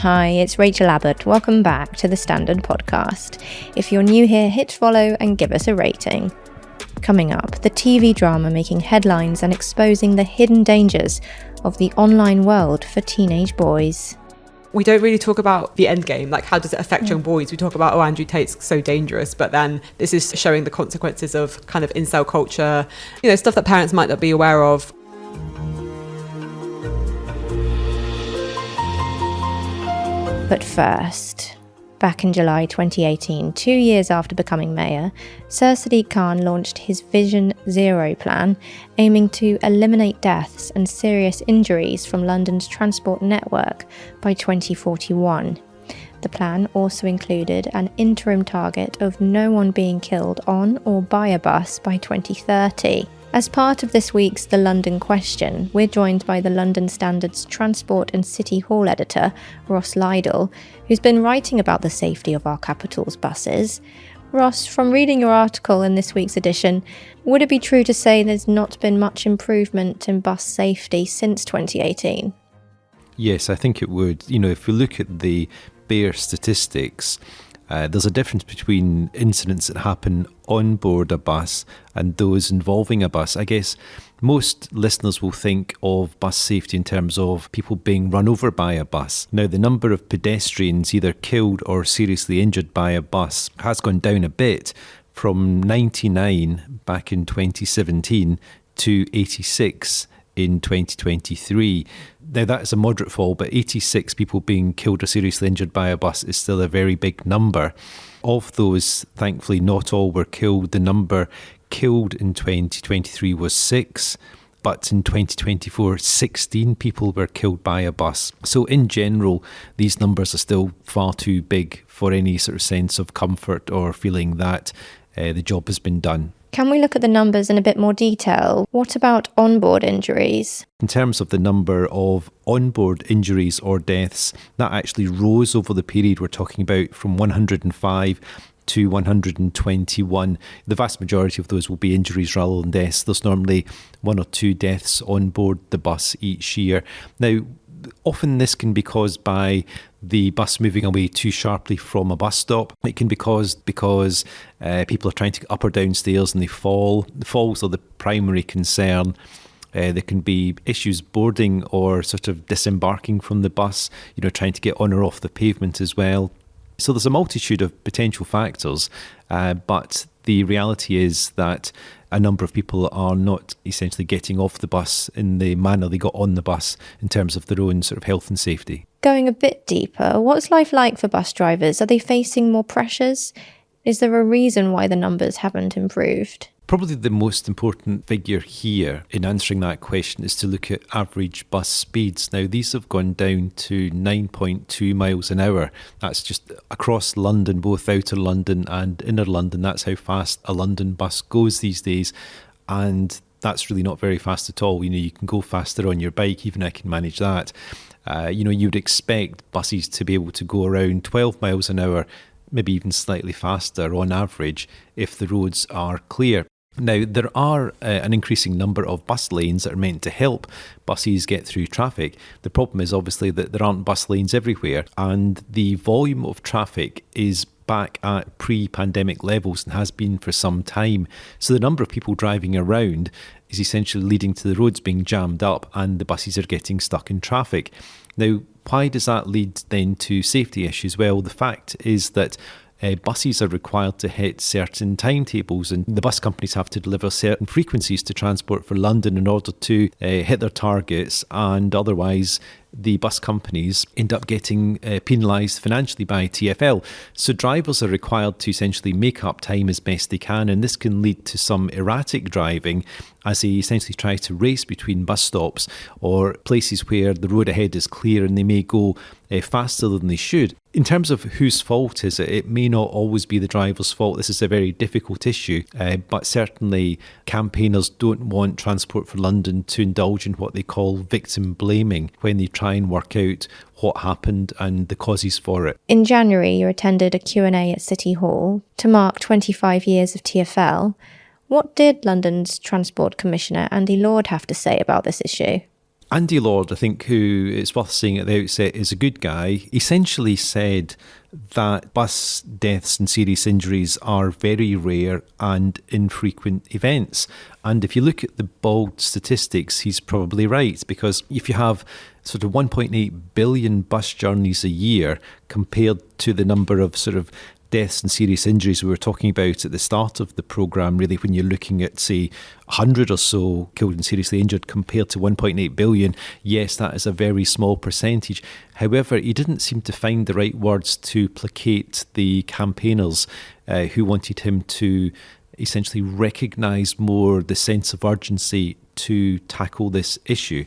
Hi, it's Rachel Abbott. Welcome back to the Standard Podcast. If you're new here, hit follow and give us a rating. Coming up, the TV drama making headlines and exposing the hidden dangers of the online world for teenage boys. We don't really talk about the end game, like how does it affect young boys? We talk about, Andrew Tate's so dangerous, but then this is showing the consequences of kind of incel culture, stuff that parents might not be aware of. But first, back in July 2018, 2 years after becoming mayor, Sir Sadiq Khan launched his Vision Zero plan, aiming to eliminate deaths and serious injuries from London's transport network by 2041. The plan also included an interim target of no one being killed on or by a bus by 2030. As part of this week's The London Question, we're joined by the London Standard's Transport and City Hall editor, Ross Lydall, who's been writing about the safety of our capital's buses. Ross, from reading your article in this week's edition, would it be true to say there's not been much improvement in bus safety since 2018? Yes, I think it would. If we look at the bare statistics, there's a difference between incidents that happen on board a bus and those involving a bus. I guess most listeners will think of bus safety in terms of people being run over by a bus. Now, the number of pedestrians either killed or seriously injured by a bus has gone down a bit from 99 back in 2017 to 86 in 2023. Now, that is a moderate fall, but 86 people being killed or seriously injured by a bus is still a very big number. Of those, thankfully, not all were killed. The number killed in 2023 was 6, but in 2024, 16 people were killed by a bus. So in general, these numbers are still far too big for any sort of sense of comfort or feeling that the job has been done. Can we look at the numbers in a bit more detail? What about onboard injuries? In terms of the number of onboard injuries or deaths, that actually rose over the period we're talking about from 105 to 121. The vast majority of those will be injuries rather than deaths. There's normally 1 or 2 deaths on board the bus each year. Now, often this can be caused by the bus moving away too sharply from a bus stop. It can be caused because people are trying to get up or down stairs and they fall. The falls are the primary concern. There can be issues boarding or sort of disembarking from the bus, trying to get on or off the pavement as well. So there's a multitude of potential factors, but the reality is that a number of people are not essentially getting off the bus in the manner they got on the bus in terms of their own sort of health and safety. Going a bit deeper, what's life like for bus drivers? Are they facing more pressures? Is there a reason why the numbers haven't improved? Probably the most important figure here in answering that question is to look at average bus speeds. Now, these have gone down to 9.2 miles an hour. That's just across London, both outer London and inner London. That's how fast a London bus goes these days. And that's really not very fast at all. You can go faster on your bike, even I can manage that. You'd expect buses to be able to go around 12 miles an hour, maybe even slightly faster on average if the roads are clear. Now, there are an increasing number of bus lanes that are meant to help buses get through traffic. The problem is obviously that there aren't bus lanes everywhere, and the volume of traffic is back at pre-pandemic levels and has been for some time. So the number of people driving around is essentially leading to the roads being jammed up and the buses are getting stuck in traffic. Now, why does that lead then to safety issues? Well, the fact is that buses are required to hit certain timetables, and the bus companies have to deliver certain frequencies to Transport for London in order to hit their targets, and otherwise the bus companies end up getting penalised financially by TfL. So drivers are required to essentially make up time as best they can, and this can lead to some erratic driving as they essentially try to race between bus stops or places where the road ahead is clear and they may go faster than they should. In terms of whose fault is it, it may not always be the driver's fault. This is a very difficult issue, but certainly campaigners don't want Transport for London to indulge in what they call victim blaming when they try and work out what happened and the causes for it. In January, you attended a Q&A at City Hall to mark 25 years of TfL. What did London's Transport Commissioner Andy Lord have to say about this issue? Andy Lord, I think, who it's worth saying at the outset is a good guy, essentially said that bus deaths and serious injuries are very rare and infrequent events. And if you look at the bald statistics, he's probably right, because if you have sort of 1.8 billion bus journeys a year compared to the number of sort of deaths and serious injuries we were talking about at the start of the programme, really, when you're looking at, say, 100 or so killed and seriously injured compared to 1.8 billion, yes, that is a very small percentage. However, he didn't seem to find the right words to placate the campaigners who wanted him to essentially recognise more the sense of urgency to tackle this issue.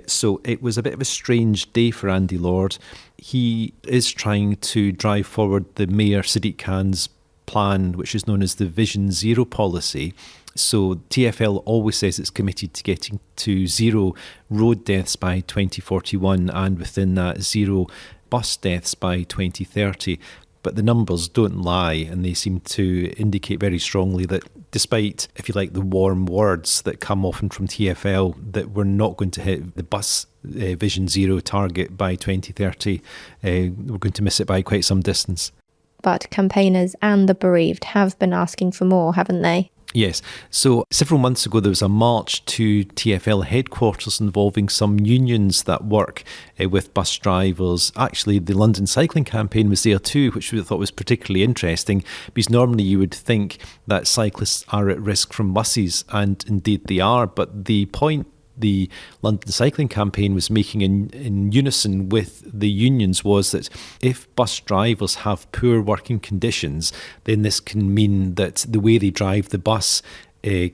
So it was a bit of a strange day for Andy Lord. He is trying to drive forward the Mayor Sadiq Khan's plan, which is known as the Vision Zero policy. So TfL always says it's committed to getting to zero road deaths by 2041 and within that zero bus deaths by 2030. But the numbers don't lie, and they seem to indicate very strongly that despite, if you like, the warm words that come often from TfL, that we're not going to hit the bus Vision Zero target by 2030. We're going to miss it by quite some distance. But campaigners and the bereaved have been asking for more, haven't they? Yes. So several months ago, there was a march to TfL headquarters involving some unions that work with bus drivers. Actually, the London Cycling Campaign was there too, which we thought was particularly interesting, because normally you would think that cyclists are at risk from buses, and indeed they are. But the point the London Cycling Campaign was making in unison with the unions was that if bus drivers have poor working conditions, then this can mean that the way they drive the bus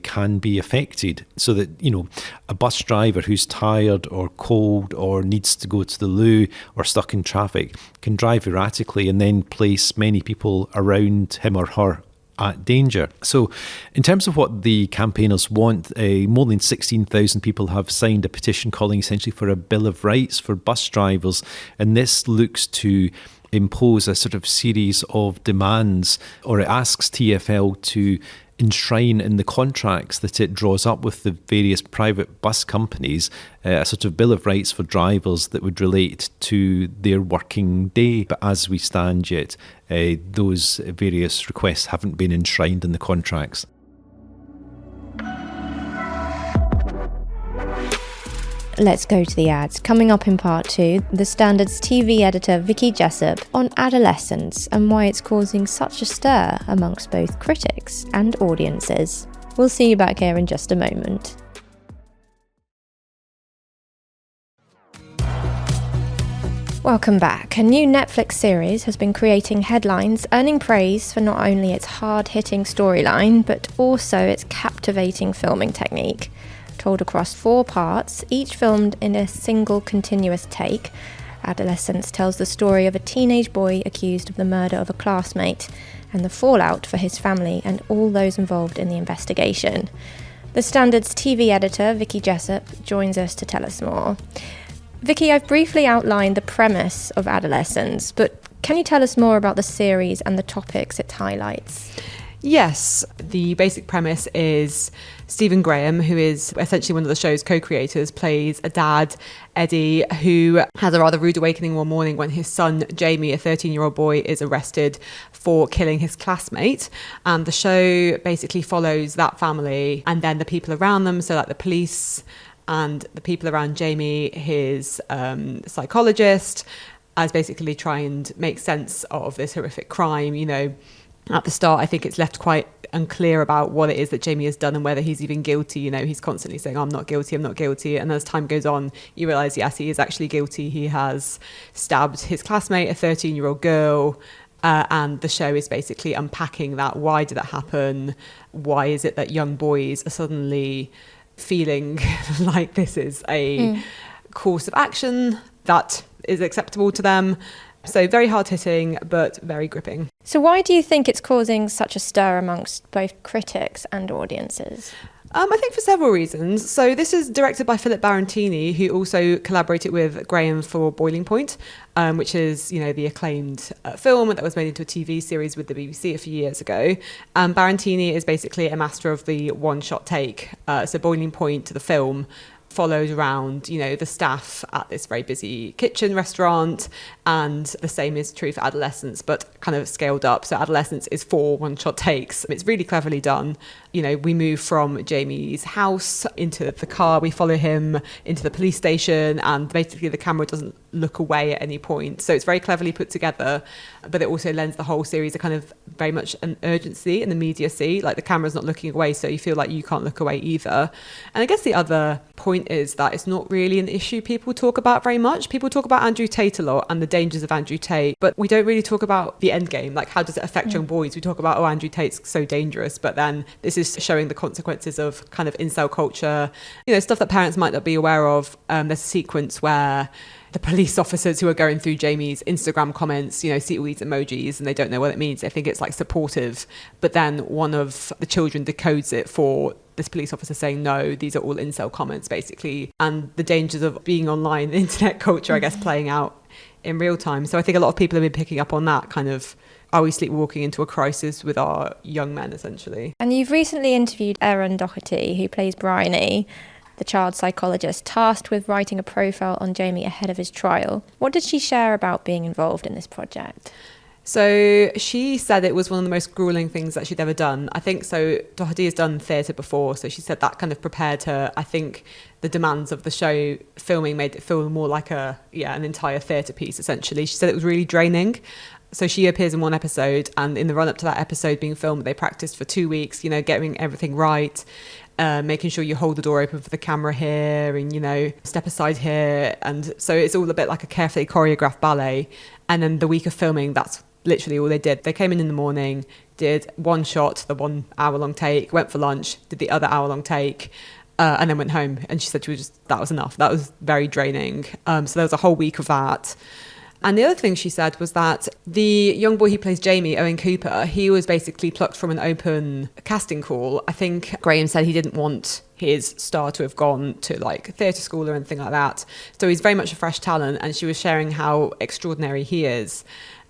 can be affected, so that, you know, a bus driver who's tired or cold or needs to go to the loo or stuck in traffic can drive erratically and then place many people around him or her at danger. So in terms of what the campaigners want, more than 16,000 people have signed a petition calling essentially for a Bill of Rights for bus drivers, and this looks to impose a sort of series of demands, or it asks TfL to enshrine in the contracts that it draws up with the various private bus companies a sort of Bill of Rights for drivers that would relate to their working day. But as we stand yet, those various requests haven't been enshrined in the contracts. Let's go to the ads. Coming up in part 2, The Standard's TV editor Vicky Jessop on Adolescence and why it's causing such a stir amongst both critics and audiences. We'll see you back here in just a moment. Welcome back. A new Netflix series has been creating headlines, earning praise for not only its hard-hitting storyline, but also its captivating filming technique. Told across 4 parts, each filmed in a single continuous take, Adolescence tells the story of a teenage boy accused of the murder of a classmate and the fallout for his family and all those involved in the investigation. The Standard's TV editor, Vicky Jessop, joins us to tell us more. Vicky, I've briefly outlined the premise of Adolescence, but can you tell us more about the series and the topics it highlights? Yes, the basic premise is Stephen Graham, who is essentially one of the show's co-creators, plays a dad, Eddie, who has a rather rude awakening one morning when his son, Jamie, a 13-year-old boy, is arrested for killing his classmate. And the show basically follows that family and then the people around them, so like the police and the people around Jamie, his psychologist, as basically try and make sense of this horrific crime. You know, at the start, I think it's left quite unclear about what it is that Jamie has done and whether he's even guilty. You know, he's constantly saying, I'm not guilty, I'm not guilty. And as time goes on, you realise, yes, he is actually guilty. He has stabbed his classmate, a 13-year-old girl. And the show is basically unpacking that. Why did that happen? Why is it that young boys are suddenly feeling like this is a course of action that is acceptable to them? So very hard-hitting, but very gripping. So why do you think it's causing such a stir amongst both critics and audiences? I think for several reasons. So this is directed by Philip Barantini, who also collaborated with Graham for Boiling Point, which is, you know, the acclaimed film that was made into a TV series with the BBC a few years ago. Barantini is basically a master of the one-shot take. So Boiling Point, the film, follows around, you know, the staff at this very busy kitchen restaurant. And the same is true for Adolescence, but kind of scaled up. So Adolescence is 4 one-shot takes. It's really cleverly done. You know, we move from Jamie's house into the car, we follow him into the police station, and basically the camera doesn't look away at any point. So it's very cleverly put together, but it also lends the whole series a kind of very much an urgency and immediacy. Like the camera's not looking away, so you feel like you can't look away either. And I guess the other point is that it's not really an issue people talk about very much. People talk about Andrew Tate a lot and the dangers of Andrew Tate, but we don't really talk about the end game. Like, how does it affect young boys? We talk about, oh, Andrew Tate's so dangerous, but then this is showing the consequences of kind of incel culture, you know, stuff that parents might not be aware of. There's a sequence where the police officers who are going through Jamie's Instagram comments, you know, see all these emojis and they don't know what it means. They think it's like supportive, but then one of the children decodes it for this police officer saying, no, these are all incel comments, basically. And the dangers of being online, internet culture, I guess, playing out in real time. So I think a lot of people have been picking up on that kind of, are we sleepwalking into a crisis with our young men, essentially? And you've recently interviewed Erin Doherty, who plays Bryony, the child psychologist tasked with writing a profile on Jamie ahead of his trial. What did she share about being involved in this project? So she said it was one of the most grueling things that she'd ever done. I think so. Doherty has done theatre before, so she said that kind of prepared her. I think the demands of the show filming made it feel more like an entire theatre piece, essentially. She said it was really draining. So she appears in one episode, and in the run-up to that episode being filmed, they practiced for 2 weeks, you know, getting everything right, making sure you hold the door open for the camera here and, you know, step aside here. And so it's all a bit like a carefully choreographed ballet. And then the week of filming, that's literally all they did. They came in the morning, did one shot, the 1 hour long take, went for lunch, did the other hour long take, and then went home. And she said that was enough. That was very draining. So there was a whole week of that. And the other thing she said was that the young boy who plays Jamie, Owen Cooper, he was basically plucked from an open casting call. I think Graham said he didn't want his star to have gone to like theatre school or anything like that. So he's very much a fresh talent, and she was sharing how extraordinary he is.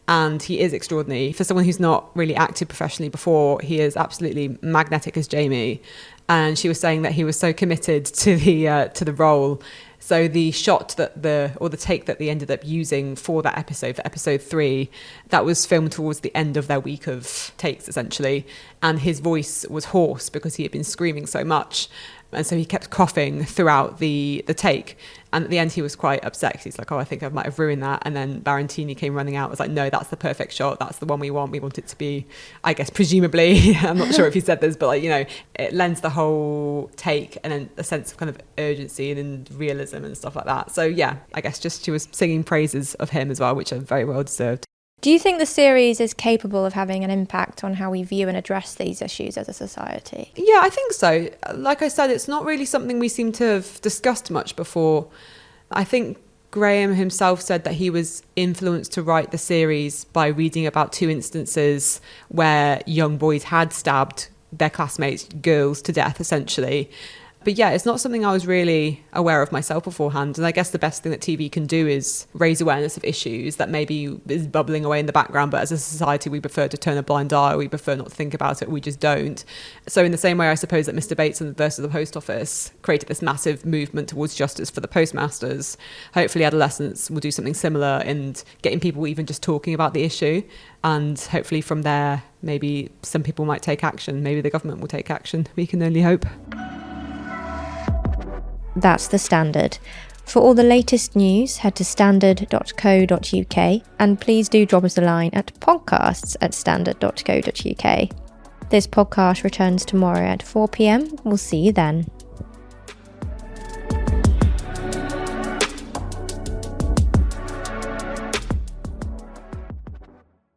And he is extraordinary. For someone who's not really acted professionally before, he is absolutely magnetic as Jamie. And she was saying that he was so committed to the role. So the shot the take that they ended up using for that episode, for episode 3, that was filmed towards the end of their week of takes, essentially. And his voice was hoarse because he had been screaming so much. And so he kept coughing throughout the take. And at the end, he was quite upset. He's like, oh, I think I might have ruined that. And then Barantini came running out, was like, no, that's the perfect shot. That's the one we want. We want it to be, I guess, presumably, I'm not sure if he said this, but like, you know, it lends the whole take and then a sense of kind of urgency and realism and stuff like that. So yeah, I guess just she was singing praises of him as well, which are very well deserved. Do you think the series is capable of having an impact on how we view and address these issues as a society? Yeah, I think so. Like I said, it's not really something we seem to have discussed much before. I think Graham himself said that he was influenced to write the series by reading about 2 instances where young boys had stabbed their classmates, girls, to death, essentially. But yeah, it's not something I was really aware of myself beforehand. And I guess the best thing that TV can do is raise awareness of issues that maybe is bubbling away in the background. But as a society, we prefer to turn a blind eye. We prefer not to think about it. We just don't. So in the same way, I suppose that Mr. Bates versus the Post Office created this massive movement towards justice for the postmasters. Hopefully Adolescence will do something similar in getting people even just talking about the issue. And hopefully from there, maybe some people might take action. Maybe the government will take action. We can only hope. That's The Standard. For all the latest news, head to standard.co.uk and please do drop us a line at podcasts@standard.co.uk. This podcast returns tomorrow at 4 p.m. We'll see you then.